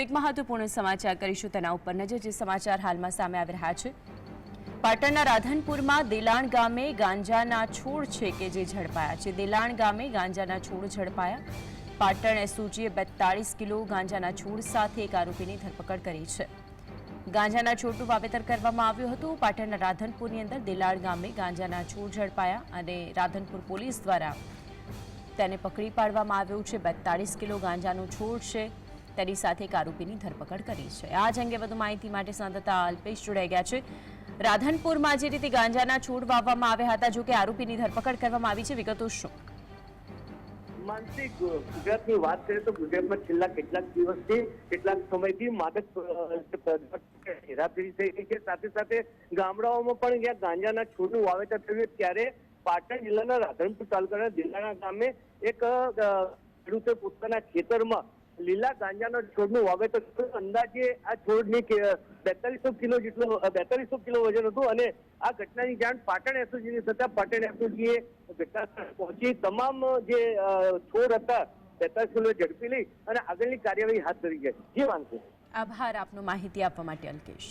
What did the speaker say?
એક મહત્વપૂર્ણ સમાચાર કરીશું તેના ઉપર નજર જે સમાચાર હાલમાં સામે આવી રહ્યા છે। પાટણના રાધનપુરમાં દેલાણ ગામે ગાંજાના છોડ છે કે જે ઝડપાયા છે। દેલાણ ગામે ગાંજાના છોડ ઝડપાયા। પાટણ એસઓજીએ 42 કિલો ગાંજાના છોડ સાથે એક આરોપીની ધરપકડ કરી છે। ગાંજાના છોડનું વાવેતર કરવામાં આવ્યું હતું। પાટણના રાધનપુરની અંદર દેલાણ ગામે ગાંજાના છોડ ઝડપાયા અને રાધનપુર પોલીસ દ્વારા તેને પકડી પાડવામાં આવ્યો છે। 42 કિલો ગાંજાનો છોડ છે તેની સાથે એક આરોપીની ધરપકડ કરી છે। આ જ અંગે વધુ માહિતી માટે સંવાદદાતા અલ્પેશ જોડાઈ ગયા છે। રાધનપુરમાં જે રીતે ગાંજાના છોડ વાવવામાં આવ્યા હતા, જો કે આરોપીની ધરપકડ કરવામાં આવી છે, વિગતો શું? માનસિક ગુજરાતની વાત કરીએ તો ગુજરાતમાં છેલ્લા કેટલાક દિવસથી કેટલાક સમયથી માદક હેરાફેરી થઈ રહી છે। સાથે સાથે ગામડાઓમાં પણ જ્યાં ગાંજાના છોડનું વાવેતર થયું ત્યારે પાટણ જિલ્લાના રાધનપુર તાલુકાના દેલાણા ગામે એક ખેડૂતે પોતાના ખેતરમાં લીલા ગાંજાના છોડનું વાવેતર કર્યું। અંદાજે આ છોડની 4200 કિલો વજન હતું અને આ ઘટનાની જાણ પાટણ એસઓજીને થતા પાટણ એસઓજીએ ઘટનાસ્થળે પહોંચી તમામ જે છોડ હતા 42 કિલો ઝડપી લઈ અને આગળની કાર્યવાહી હાથ ધરી છે। જે માનશે આભાર આપનો માહિતી આપવા માટે અલ્કેશ।